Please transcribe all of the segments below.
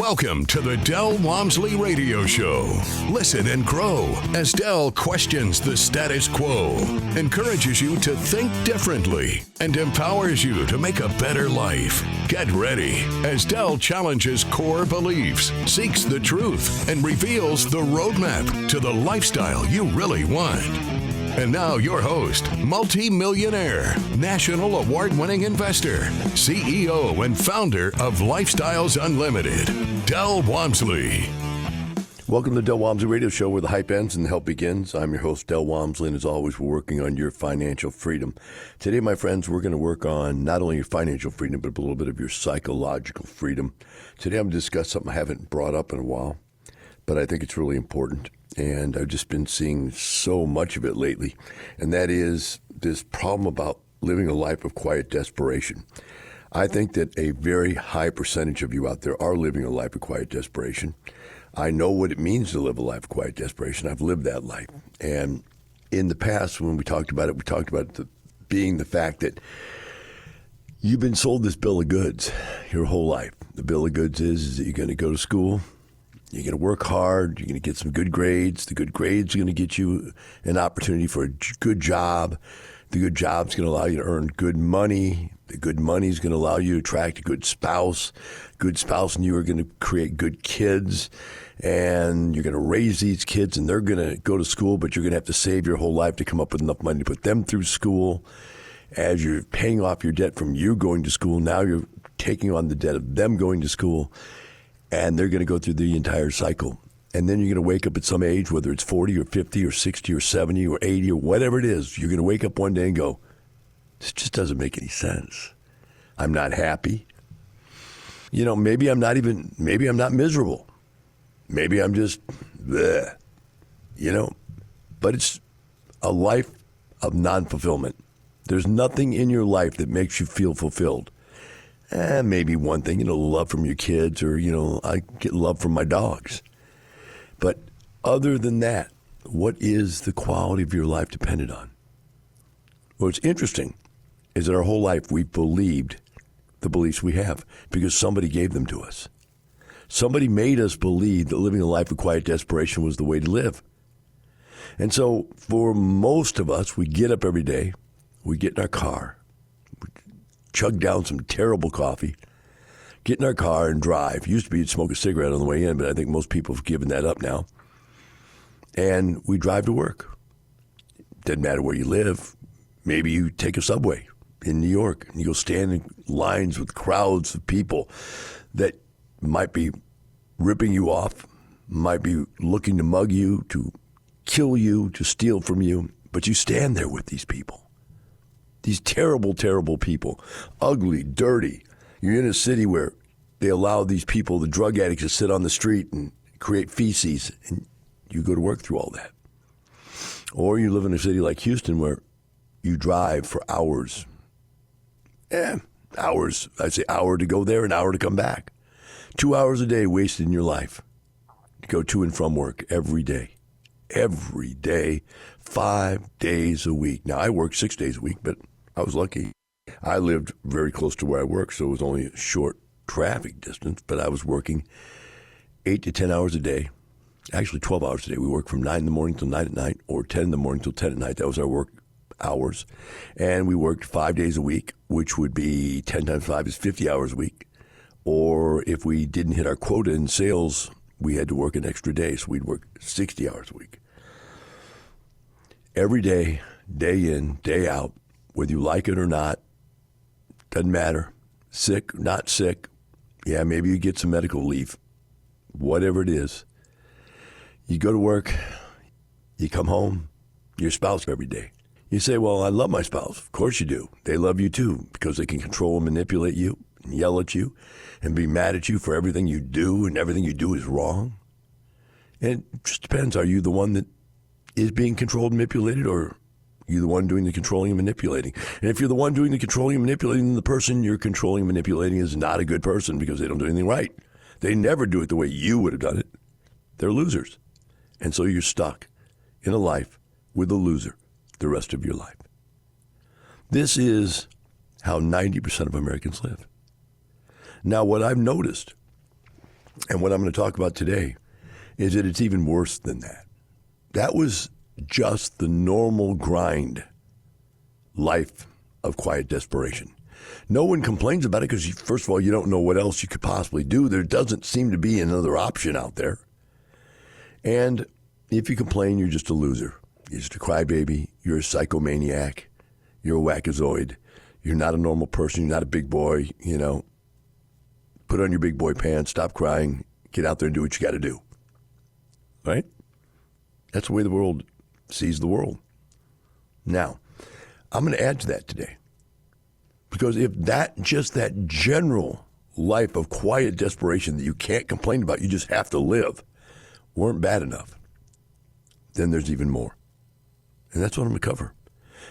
Welcome to the Del Walmsley Radio Show. Listen and grow as Del questions the status quo, encourages you to think differently, and empowers you to make a better life. Get ready as Del challenges core beliefs, seeks the truth, and reveals the roadmap to the lifestyle you really want. And now your host, multi-millionaire, national award-winning investor, CEO and founder of Lifestyles Unlimited, Del Walmsley. Welcome to the Del Walmsley Radio Show, where the hype ends and the help begins. I'm your host, Del Walmsley, and as always, we're working on your financial freedom. Today, my friends, we're going to work on not only your financial freedom, but a little bit of your psychological freedom. Today, I'm going to discuss something I haven't brought up in a while, but I think it's really important. And I've just been seeing so much of it lately, and that is this problem about living a life of quiet desperation. I think that a very high percentage of you out there are living a life of quiet desperation. I know what it means to live a life of quiet desperation. I've lived that life. And in the past, when we talked about it being the fact that you've been sold this bill of goods your whole life. The bill of goods is that you're going to go to school, you're going to work hard, you're going to get some good grades. The good grades are going to get you an opportunity for a good job. The good job's going to allow you to earn good money. The good money is going to allow you to attract a good spouse. Good spouse and you are going to create good kids. And you're going to raise these kids, and they're going to go to school, but you're going to have to save your whole life to come up with enough money to put them through school. As you're paying off your debt from you going to school, now you're taking on the debt of them going to school. And they're going to go through the entire cycle. And then you're going to wake up at some age, whether it's 40 or 50 or 60 or 70 or 80 or whatever it is, you're going to wake up one day and go, this just doesn't make any sense. I'm not happy. You know, maybe I'm not miserable. Maybe I'm just, bleh, but it's a life of non-fulfillment. There's nothing in your life that makes you feel fulfilled. Maybe one thing, love from your kids, or, I get love from my dogs. But other than that, what is the quality of your life dependent on? What's interesting is that our whole life we've believed the beliefs we have because somebody gave them to us. Somebody made us believe that living a life of quiet desperation was the way to live. And so for most of us, we get up every day, we get in our car, chug down some terrible coffee, get in our car and drive. Used to be you'd smoke a cigarette on the way in, but I think most people have given that up now. And we drive to work. Doesn't matter where you live. Maybe you take a subway in New York and you go stand in lines with crowds of people that might be ripping you off, might be looking to mug you, to kill you, to steal from you. But you stand there with these people. These terrible, terrible people, ugly, dirty. You're in a city where they allow these people, the drug addicts, to sit on the street and create feces, and you go to work through all that. Or you live in a city like Houston where you drive for hours. Hours. I say hour to go there, an hour to come back. 2 hours a day wasted in your life to go to and from work every day. Every day, 5 days a week. Now, I work 6 days a week, but I was lucky. I lived very close to where I worked, so it was only a short traffic distance, but I was working 8 to 10 hours a day, actually 12 hours a day. We worked from 9 in the morning till 9 at night, or 10 in the morning till 10 at night. That was our work hours. And we worked 5 days a week, which would be 10 times 5 is 50 hours a week. Or if we didn't hit our quota in sales, we had to work an extra day, so we'd work 60 hours a week. Every day, day in, day out, whether you like it or not, doesn't matter. Sick, not sick. Yeah, maybe you get some medical leave. Whatever it is. You go to work, you come home, your spouse every day. You say, well, I love my spouse. Of course you do. They love you too because they can control and manipulate you and yell at you and be mad at you for everything you do, and everything you do is wrong. And it just depends. Are you the one that is being controlled and manipulated, or are you the one doing the controlling and manipulating? And if you're the one doing the controlling and manipulating, then the person you're controlling and manipulating is not a good person because they don't do anything right. They never do it the way you would have done it. They're losers. And so you're stuck in a life with a loser the rest of your life. This is how 90% of Americans live. Now, what I've noticed And what I'm going to talk about today is that it's even worse than that. That was just the normal grind life of quiet desperation. No one complains about it because, first of all, you don't know what else you could possibly do. There doesn't seem to be another option out there. And if you complain, you're just a loser. You're just a crybaby. You're a psychomaniac. You're a wackazoid. You're not a normal person. You're not a big boy. Put on your big boy pants. Stop crying. Get out there and do what you got to do. Right? That's the way the world sees the world. Now, I'm going to add to that today. Because if that general life of quiet desperation that you can't complain about, you just have to live, weren't bad enough, then there's even more. And that's what I'm going to cover.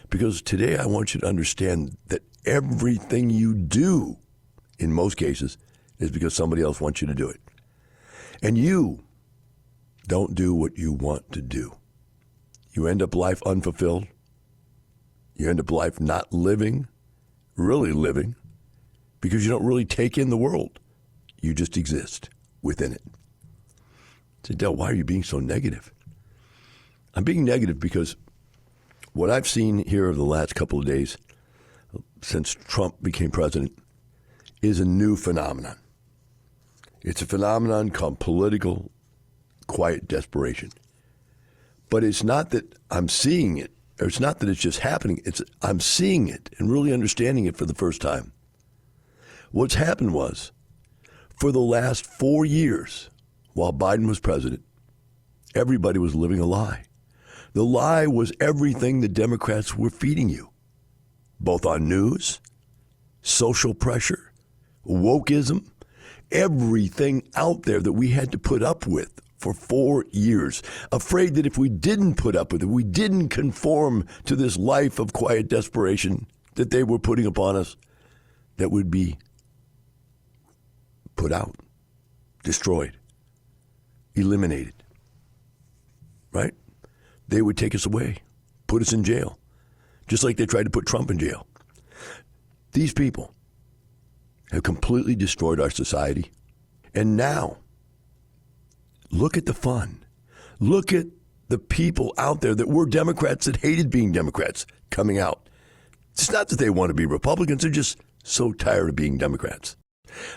Because today I want you to understand that everything you do, in most cases, is because somebody else wants you to do it. And you don't do what you want to do. You end up life unfulfilled. You end up life not living, really living, because you don't really take in the world. You just exist within it. I said, Del, why are you being so negative? I'm being negative because what I've seen here over the last couple of days since Trump became president is a new phenomenon. It's a phenomenon called political quiet desperation. But it's not that I'm seeing it, or it's not that it's just happening. I'm seeing it and really understanding it for the first time. What's happened was, for the last 4 years, while Biden was president, everybody was living a lie. The lie was everything the Democrats were feeding you, both on news, social pressure, wokeism, everything out there that we had to put up with for 4 years, afraid that if we didn't put up with it, we didn't conform to this life of quiet desperation that they were putting upon us, that would be put out, destroyed, eliminated, right? They would take us away, put us in jail, just like they tried to put Trump in jail. These people have completely destroyed our society. And now, look at the fun. Look at the people out there that were Democrats that hated being Democrats coming out. It's not that they want to be Republicans. They're just so tired of being Democrats.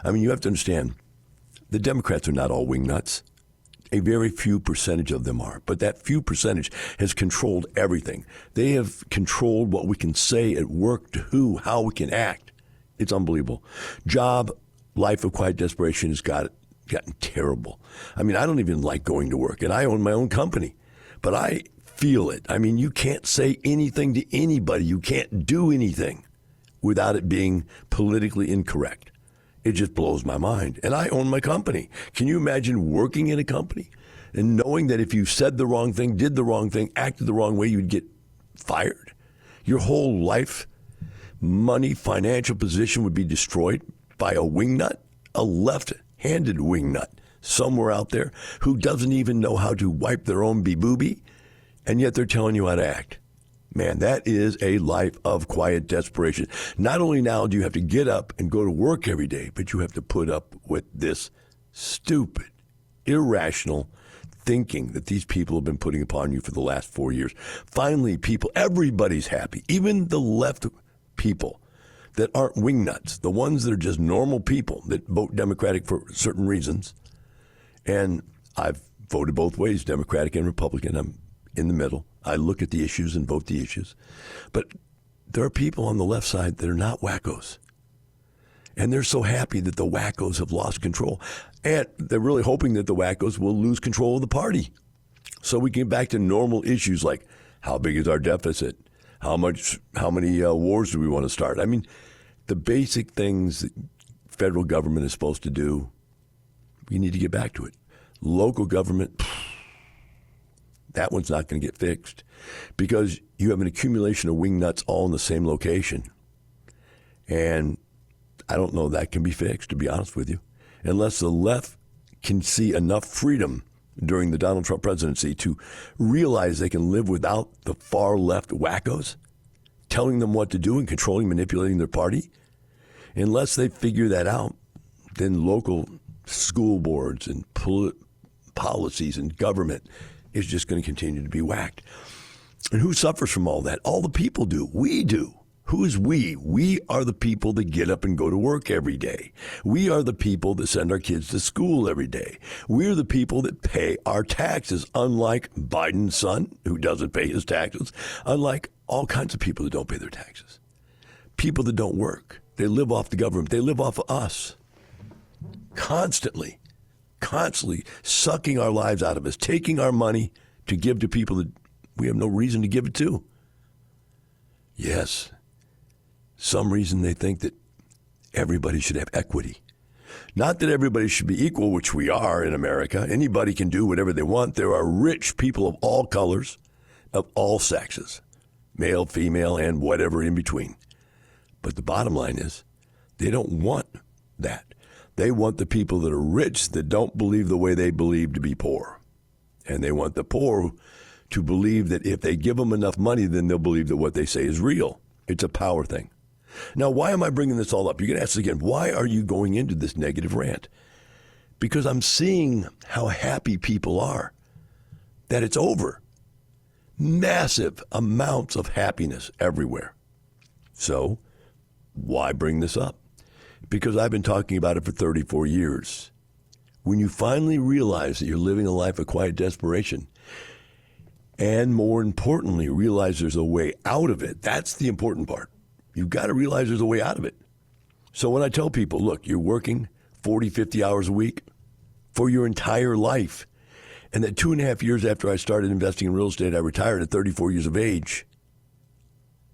I mean, you have to understand, the Democrats are not all wingnuts. A very few percentage of them are. But that few percentage has controlled everything. They have controlled what we can say at work, to who, how we can act. It's unbelievable. Job, life of quiet desperation has gotten terrible. I mean, I don't even like going to work, and I own my own company. But I feel it. I mean, you can't say anything to anybody. You can't do anything without it being politically incorrect. It just blows my mind. And I own my company. Can you imagine working in a company and knowing that if you said the wrong thing, did the wrong thing, acted the wrong way, you'd get fired? Your whole life, money, financial position would be destroyed by a wingnut, a left-handed wingnut somewhere out there who doesn't even know how to wipe their own bee-boobie, and yet they're telling you how to act. Man, that is a life of quiet desperation. Not only now do you have to get up and go to work every day, but you have to put up with this stupid, irrational thinking that these people have been putting upon you for the last 4 years. Finally, everybody's happy, even the left people that aren't wingnuts, the ones that are just normal people that vote Democratic for certain reasons. And I've voted both ways, Democratic and Republican. I'm in the middle. I look at the issues and vote the issues. But there are people on the left side that are not wackos. And they're so happy that the wackos have lost control. And they're really hoping that the wackos will lose control of the party. So we get back to normal issues like, how big is our deficit? How many wars do we want to start? I mean, the basic things that federal government is supposed to do, we need to get back to it. Local government, that one's not going to get fixed because you have an accumulation of wingnuts all in the same location. And I don't know that can be fixed, to be honest with you, unless the left can see enough freedom during the Donald Trump presidency to realize they can live without the far left wackos telling them what to do and controlling, manipulating their party. Unless they figure that out, then local school boards and policies and government is just going to continue to be whacked. And who suffers from all that? All the people do. We do. Who is we? We are the people that get up and go to work every day. We are the people that send our kids to school every day. We're the people that pay our taxes, unlike Biden's son, who doesn't pay his taxes, unlike all kinds of people that don't pay their taxes. People that don't work. They live off the government. They live off of us. Constantly sucking our lives out of us, taking our money to give to people that we have no reason to give it to. Yes. Some reason they think that everybody should have equity. Not that everybody should be equal, which we are in America. Anybody can do whatever they want. There are rich people of all colors, of all sexes, male, female, and whatever in between. But the bottom line is they don't want that. They want the people that are rich that don't believe the way they believe to be poor. And they want the poor to believe that if they give them enough money, then they'll believe that what they say is real. It's a power thing. Now, why am I bringing this all up? You're going to ask again, why are you going into this negative rant? Because I'm seeing how happy people are, that it's over. Massive amounts of happiness everywhere. So, why bring this up? Because I've been talking about it for 34 years. When you finally realize that you're living a life of quiet desperation, and more importantly, realize there's a way out of it, that's the important part. You've got to realize there's a way out of it. So when I tell people, look, you're working 40, 50 hours a week for your entire life, and that 2.5 years after I started investing in real estate, I retired at 34 years of age,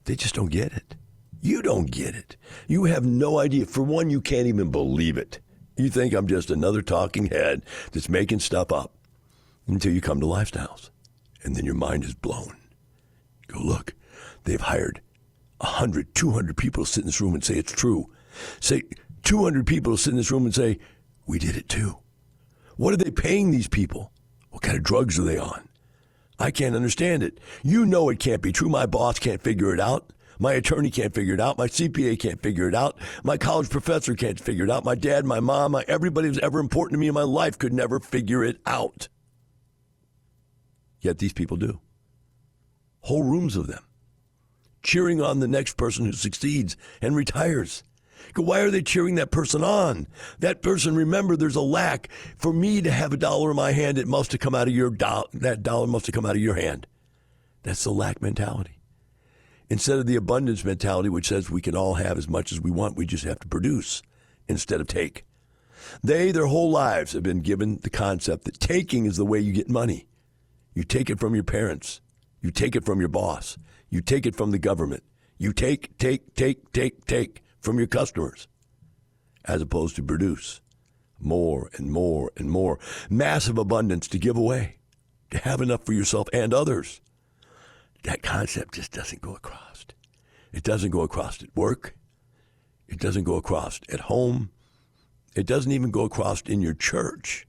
they just don't get it. You don't get it. You have no idea. For one, you can't even believe it. You think I'm just another talking head that's making stuff up until you come to Lifestyles. And then your mind is blown. Go, look, they've hired 100, 200 people to sit in this room and say it's true. Say 200 people to sit in this room and say, we did it too. What are they paying these people? What kind of drugs are they on? I can't understand it. You know it can't be true. My boss can't figure it out. My attorney can't figure it out. My CPA can't figure it out. My college professor can't figure it out. My dad, my mom, everybody who's ever important to me in my life could never figure it out. Yet these people do. Whole rooms of them cheering on the next person who succeeds and retires. Why are they cheering that person on? That person, remember, there's a lack. For me to have $1 in my hand, it must have come out of your that dollar must have come out of your hand. That's the lack mentality. Instead of the abundance mentality, which says we can all have as much as we want, we just have to produce instead of take. They, their whole lives, have been given the concept that taking is the way you get money. You take it from your parents. You take it from your boss. You take it from the government. You take from your customers, as opposed to produce more and more and more. Massive abundance to give away, to have enough for yourself and others. That concept just doesn't go across. It doesn't go across at work. It doesn't go across at home. It doesn't even go across in your church.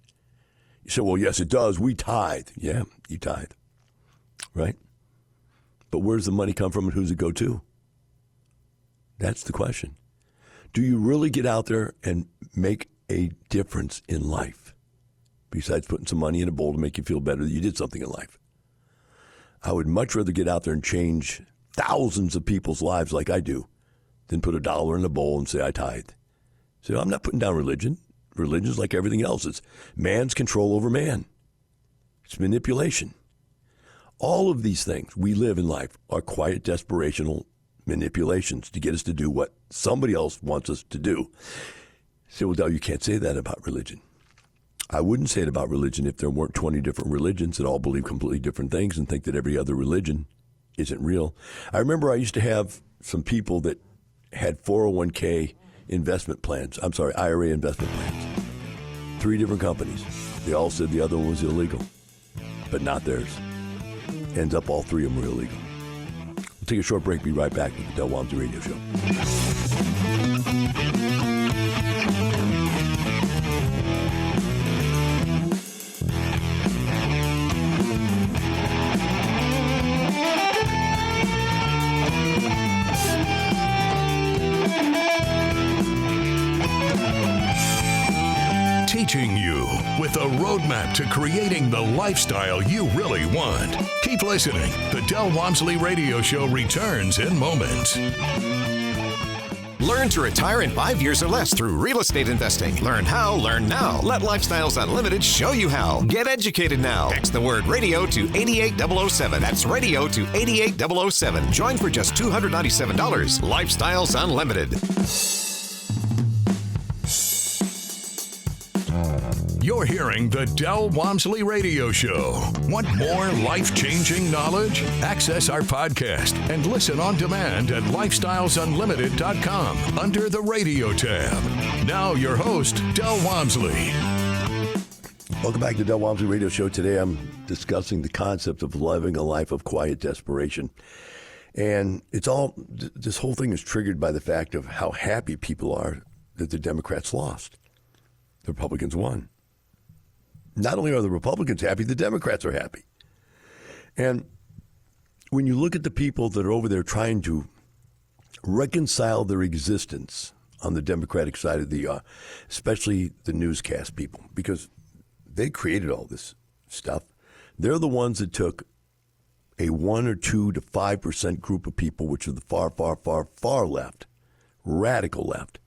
You say, well, yes, it does. We tithe. Yeah, you tithe, right? But where's the money come from and who's it go to? That's the question. Do you really get out there and make a difference in life, besides putting some money in a bowl to make you feel better that you did something in life? I would much rather get out there and change thousands of people's lives like I do than put $1 in a bowl and say I tithe. So I'm not putting down religion. Religion's like everything else. It's man's control over man. It's manipulation. All of these things we live in life are quiet, desperational manipulations to get us to do what somebody else wants us to do. Say, well, Del, you can't say that about religion. I wouldn't say it about religion if there weren't 20 different religions that all believe completely different things and think that every other religion isn't real. I remember I used to have some people that had 401k investment plans. I'm sorry, IRA investment plans. 3 different companies. They all said the other one was illegal, but not theirs. Ends up all 3 of them were illegal. We'll take a short break. Be right back with the Del Walmsley Radio Show. Teaching roadmap to creating the lifestyle you really want. Keep listening. The Del Walmsley Radio Show returns in moments. Learn to retire in 5 years or less through real estate investing. Learn how, learn now. Let Lifestyles Unlimited show you how. Get educated now. Text the word radio to 88007. That's radio to 88007. Join for just $297. Lifestyles Unlimited. You're hearing the Del Walmsley Radio Show. Want more life-changing knowledge? Access our podcast and listen on demand at lifestylesunlimited.com under the radio tab. Now your host, Del Walmsley. Welcome back to the Del Walmsley Radio Show. Today I'm discussing the concept of living a life of quiet desperation. And this whole thing is triggered by the fact of how happy people are that the Democrats lost. The Republicans won. Not only are the Republicans happy, the Democrats are happy. And when you look at the people that are over there trying to reconcile their existence on the Democratic side of the, especially the newscast people, because they created all this stuff. They're the ones that took a 1 or 2 to 5% group of people, which are the far, far, far, far left, radical left,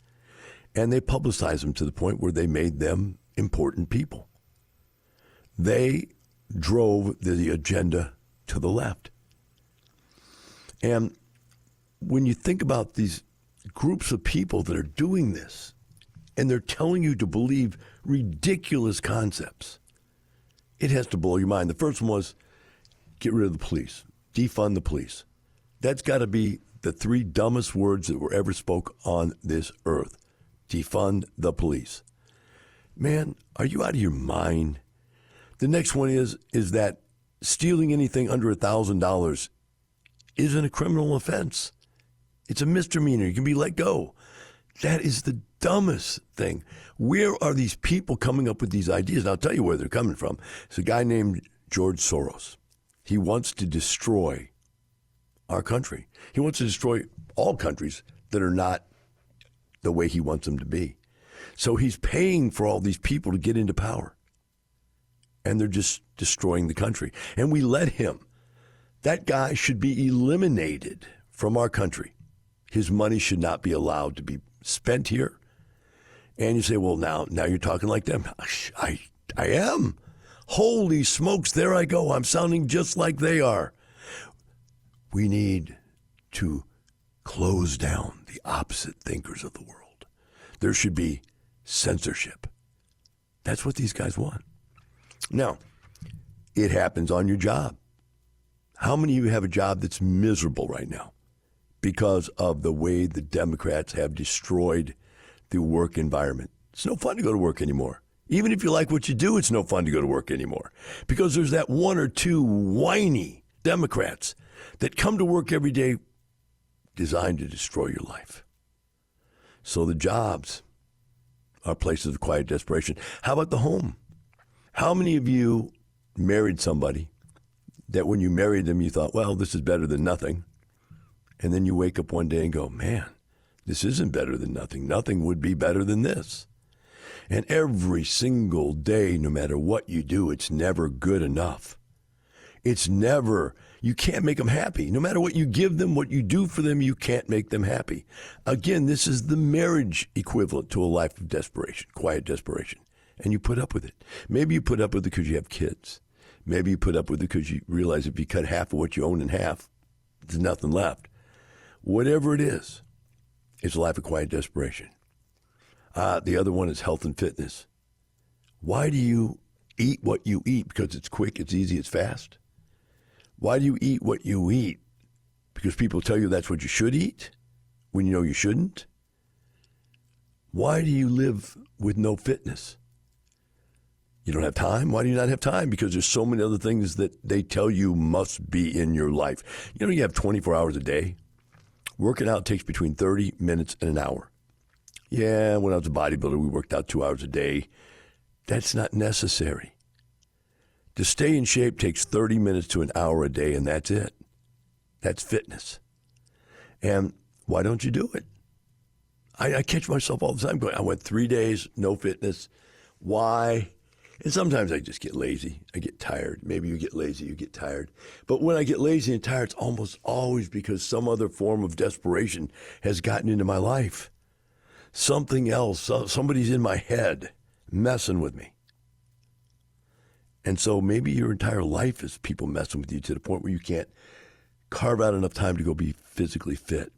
and they publicized them to the point where they made them important people. They drove the agenda to the left. And when you think about these groups of people that are doing this, and they're telling you to believe ridiculous concepts, it has to blow your mind. The first one was get rid of the police, defund the police. That's got to be the 3 dumbest words that were ever spoke on this earth. Defund the police. Man, are you out of your mind? The next one is that stealing anything under $1,000 isn't a criminal offense. It's a misdemeanor. You can be let go. That is the dumbest thing. Where are these people coming up with these ideas? And I'll tell you where they're coming from. It's a guy named George Soros. He wants to destroy our country. He wants to destroy all countries that are not the way he wants them to be. So he's paying for all these people to get into power. And they're just destroying the country. And we let him. That guy should be eliminated from our country. His money should not be allowed to be spent here. And you say, well, now you're talking like them. I am. Holy smokes, there I go. I'm sounding just like they are. We need to close down the opposite thinkers of the world. There should be censorship. That's what these guys want. Now, it happens on your job. How many of you have a job that's miserable right now because of the way the Democrats have destroyed the work environment? It's no fun to go to work anymore. Even if you like what you do, it's no fun to go to work anymore because there's that 1 or 2 whiny Democrats that come to work every day designed to destroy your life. So the jobs are places of quiet desperation. How about the home? How many of you married somebody that when you married them, you thought, well, this is better than nothing. And then you wake up one day and go, man, this isn't better than nothing. Nothing would be better than this. And every single day, no matter what you do, it's never good enough. It's never, you can't make them happy. No matter what you give them, what you do for them, you can't make them happy. Again, this is the marriage equivalent to a life of desperation, quiet desperation. And you put up with it. Maybe you put up with it because you have kids. Maybe you put up with it because you realize if you cut half of what you own in half, there's nothing left. Whatever it is, it's a life of quiet desperation. The other one is health and fitness. Why do you eat what you eat? Because it's quick, it's easy, it's fast. Why do you eat what you eat? Because people tell you that's what you should eat when you know you shouldn't? Why do you live with no fitness? You don't have time? Why do you not have time? Because there's so many other things that they tell you must be in your life. You know, you have 24 hours a day. Working out takes between 30 minutes and an hour. Yeah, when I was a bodybuilder, we worked out 2 hours a day. That's not necessary. To stay in shape takes 30 minutes to an hour a day, and that's it. That's fitness. And why don't you do it? I catch myself all the time going, I went 3 days, no fitness. Why? And sometimes I just get lazy. I get tired. Maybe you get lazy, you get tired. But when I get lazy and tired, it's almost always because some other form of desperation has gotten into my life. Something else, somebody's in my head messing with me. And so maybe your entire life is people messing with you to the point where you can't carve out enough time to go be physically fit.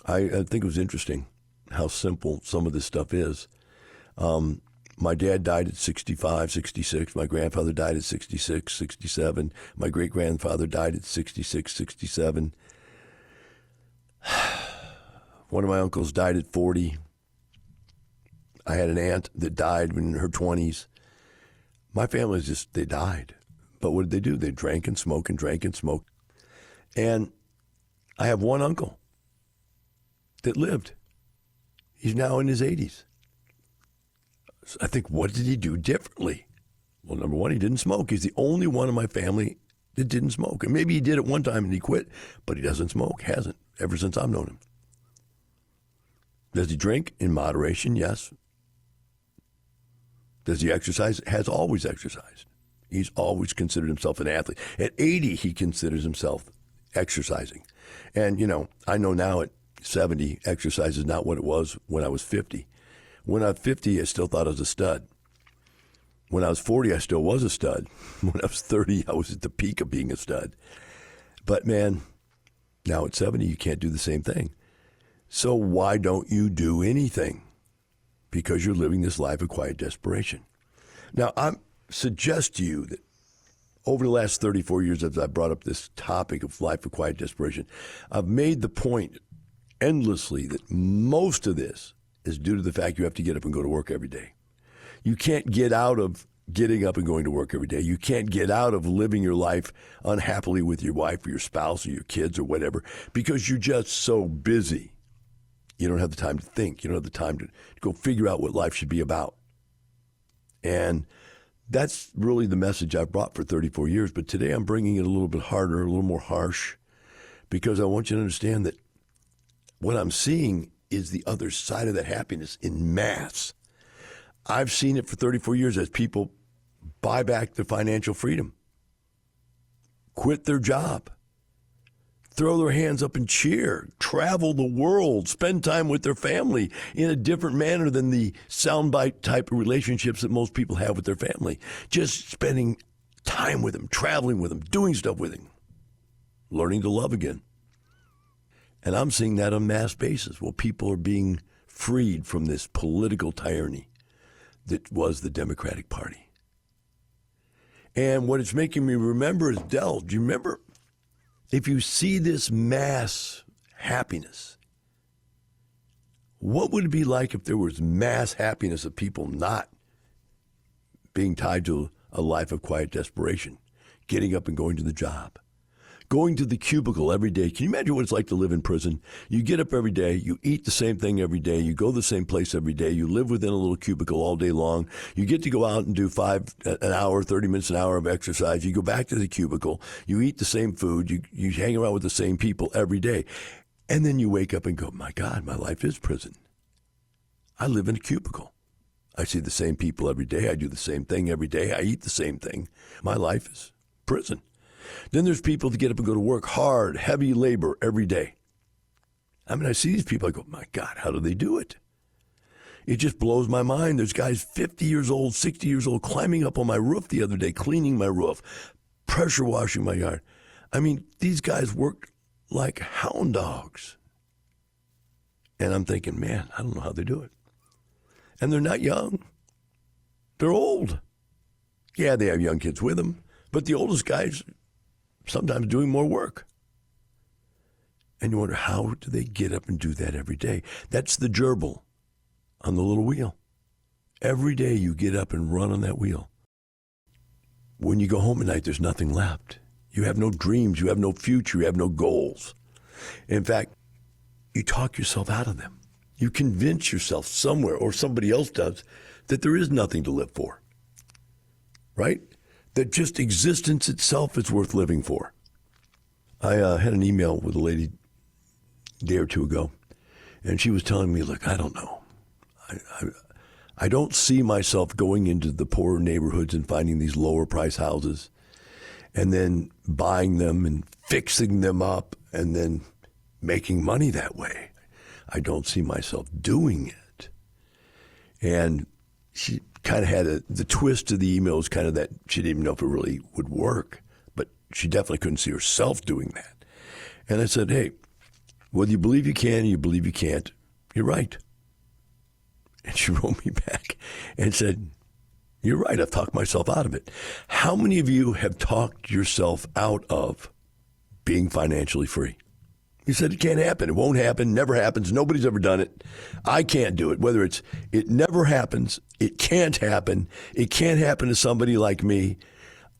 I think it was interesting how simple some of this stuff is. My dad died at 65, 66. My grandfather died at 66, 67. My great-grandfather died at 66, 67. One of my uncles died at 40. I had an aunt that died in her 20s. My family they died. But what did they do? They drank and smoked and drank and smoked. And I have one uncle that lived. He's now in his 80s. So I think, what did he do differently? Well, number one, he didn't smoke. He's the only one in my family that didn't smoke. And maybe he did at one time and he quit, but he doesn't smoke, hasn't, ever since I've known him. Does he drink? In moderation, yes. Does he exercise? Has always exercised. He's always considered himself an athlete. At 80, he considers himself exercising. And, I know now at 70, exercise is not what it was when I was 50. When I was 50, I still thought I was a stud. When I was 40, I still was a stud. When I was 30, I was at the peak of being a stud. But man, now at 70, you can't do the same thing. So why don't you do anything? Because you're living this life of quiet desperation. Now, I suggest to you that over the last 34 years, as I brought up this topic of life of quiet desperation, I've made the point endlessly that most of this is due to the fact you have to get up and go to work every day. You can't get out of getting up and going to work every day. You can't get out of living your life unhappily with your wife or your spouse or your kids or whatever because you're just so busy. You don't have the time to think. You don't have the time to go figure out what life should be about. And that's really the message I've brought for 34 years. But today I'm bringing it a little bit harder, a little more harsh, because I want you to understand that what I'm seeing is the other side of that happiness in mass. I've seen it for 34 years as people buy back their financial freedom, quit their job, throw their hands up and cheer, travel the world, spend time with their family in a different manner than the soundbite type of relationships that most people have with their family. Just spending time with them, traveling with them, doing stuff with them, learning to love again. And I'm seeing that on a mass basis. Well, people are being freed from this political tyranny that was the Democratic Party. And what it's making me remember is, Del, do you remember? If you see this mass happiness, what would it be like if there was mass happiness of people not being tied to a life of quiet desperation, getting up and going to the job? Going to the cubicle every day. Can you imagine what it's like to live in prison? You get up every day, you eat the same thing every day, you go the same place every day, you live within a little cubicle all day long, you get to go out and do 30 minutes an hour of exercise, you go back to the cubicle, you eat the same food, you hang around with the same people every day. And then you wake up and go, my God, my life is prison. I live in a cubicle. I see the same people every day, I do the same thing every day, I eat the same thing. My life is prison. Then there's people that get up and go to work hard, heavy labor every day. I mean, I see these people, I go, my God, how do they do it? It just blows my mind. There's guys 50 years old, 60 years old, climbing up on my roof the other day, cleaning my roof, pressure washing my yard. I mean, these guys work like hound dogs. And I'm thinking, man, I don't know how they do it. And they're not young. They're old. Yeah, they have young kids with them, but the oldest guys sometimes doing more work. And you wonder, how do they get up and do that every day? That's the gerbil on the little wheel. Every day you get up and run on that wheel. When you go home at night, there's nothing left. You have no dreams. You have no future. You have no goals. In fact, you talk yourself out of them. You convince yourself somewhere, or somebody else does, that there is nothing to live for. Right? That just existence itself is worth living for. I had an email with a lady a day or two ago, and she was telling me, look, I don't know. I don't see myself going into the poorer neighborhoods and finding these lower price houses and then buying them and fixing them up and then making money that way. I don't see myself doing it. And she kind of had the twist of the email was kind of that she didn't even know if it really would work, but she definitely couldn't see herself doing that. And I said, hey, whether you believe you can or you believe you can't, you're right. And she wrote me back and said, you're right, I've talked myself out of it. How many of you have talked yourself out of being financially free? You said it can't happen. It won't happen. Never happens. Nobody's ever done it. I can't do it. Whether it's it never happens, it can't happen. It can't happen to somebody like me.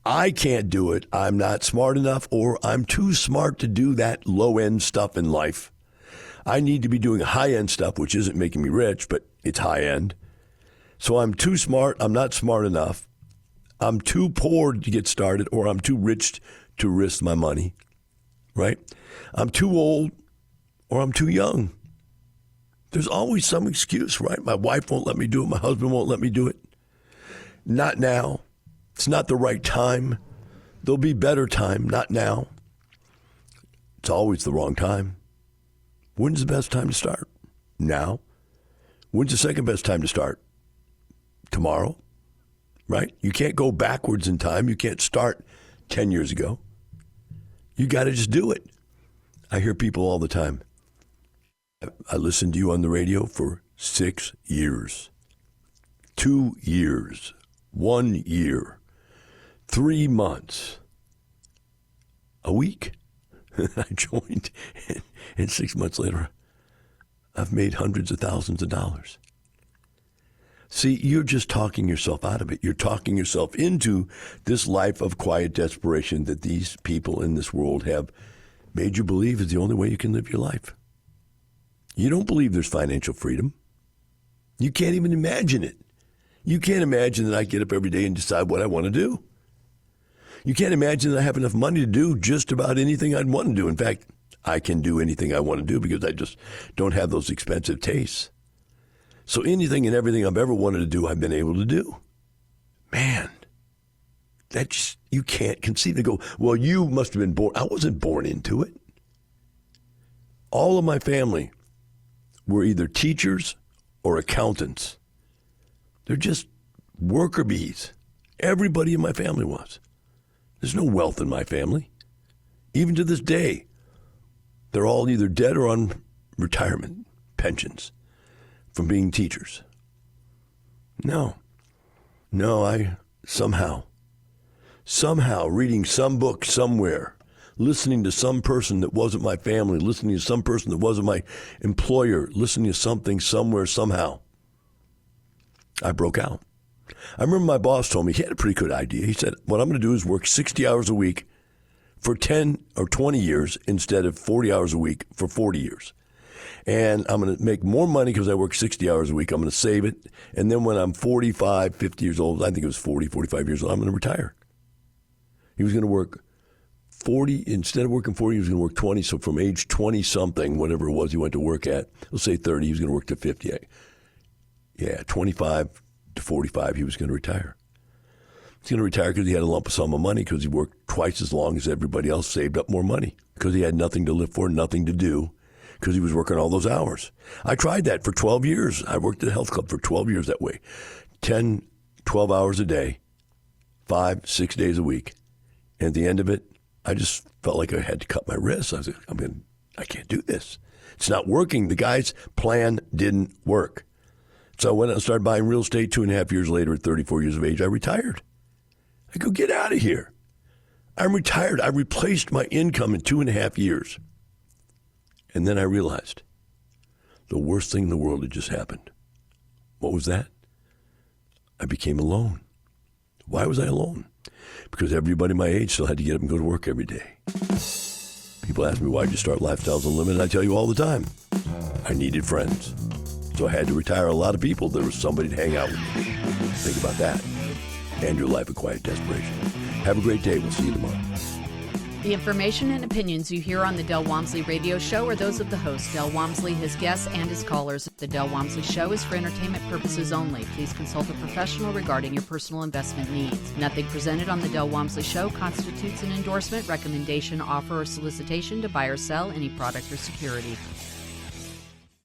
I can't do it. I'm not smart enough, or I'm too smart to do that low-end stuff in life. I need to be doing high-end stuff, which isn't making me rich, but it's high-end. So I'm too smart. I'm not smart enough. I'm too poor to get started, or I'm too rich to risk my money, right? I'm too old, or I'm too young. There's always some excuse, right? My wife won't let me do it. My husband won't let me do it. Not now. It's not the right time. There'll be better time, not now. It's always the wrong time. When's the best time to start? Now. When's the second best time to start? Tomorrow, right? You can't go backwards in time. You can't start 10 years ago. You got to just do it. I hear people all the time. I listened to you on the radio for 6 years, 2 years, 1 year, 3 months, a week. I joined, and 6 months later, I've made hundreds of thousands of dollars. See, you're just talking yourself out of it. You're talking yourself into this life of quiet desperation that these people in this world have made you believe is the only way you can live your life. You don't believe there's financial freedom. You can't even imagine it. You can't imagine that I get up every day and decide what I want to do. You can't imagine that I have enough money to do just about anything I'd want to do. In fact, I can do anything I want to do because I just don't have those expensive tastes. So anything and everything I've ever wanted to do, I've been able to do. Man, that just, you can't conceive. They go, well, you must have been born. I wasn't born into it. All of my family were either teachers or accountants. They're just worker bees. Everybody in my family was. There's no wealth in my family. Even to this day, they're all either dead or on retirement pensions from being teachers. No, I somehow reading some book somewhere, listening to some person that wasn't my family, listening to some person that wasn't my employer, listening to something somewhere somehow, I broke out. I remember my boss told me, he had a pretty good idea. He said, what I'm going to do is work 60 hours a week for 10 or 20 years instead of 40 hours a week for 40 years. And I'm going to make more money because I work 60 hours a week. I'm going to save it. And then when I'm 45, 50 years old, I think it was 40, 45 years old, I'm going to retire. He was going to work 40, instead of working 40, he was going to work 20. So from age 20-something, whatever it was he went to work at, let's say 30, he was going to work to 50. Yeah, 25 to 45, he was going to retire. He's going to retire because he had a lump sum of money because he worked twice as long as everybody else, saved up more money because he had nothing to live for, nothing to do, because he was working all those hours. I tried that for 12 years. I worked at a health club for 12 years that way. 10, 12 hours a day, 5, 6 days a week. And at the end of it, I just felt like I had to cut my wrists. I was like, I can't do this. It's not working. The guy's plan didn't work. So I went out and started buying real estate. 2.5 years later, at 34 years of age, I retired. I go, get out of here. I'm retired. I replaced my income in 2.5 years. And then I realized the worst thing in the world had just happened. What was that? I became alone. Why was I alone? Because everybody my age still had to get up and go to work every day. People ask me, why'd you start Lifestyles Unlimited? I tell you all the time, I needed friends. So I had to retire a lot of people. There was somebody to hang out with me. Think about that. And your life of quiet desperation. Have a great day. We'll see you tomorrow. The information and opinions you hear on the Del Walmsley Radio Show are those of the host, Del Walmsley, his guests, and his callers. The Del Walmsley Show is for entertainment purposes only. Please consult a professional regarding your personal investment needs. Nothing presented on the Del Walmsley Show constitutes an endorsement, recommendation, offer, or solicitation to buy or sell any product or security.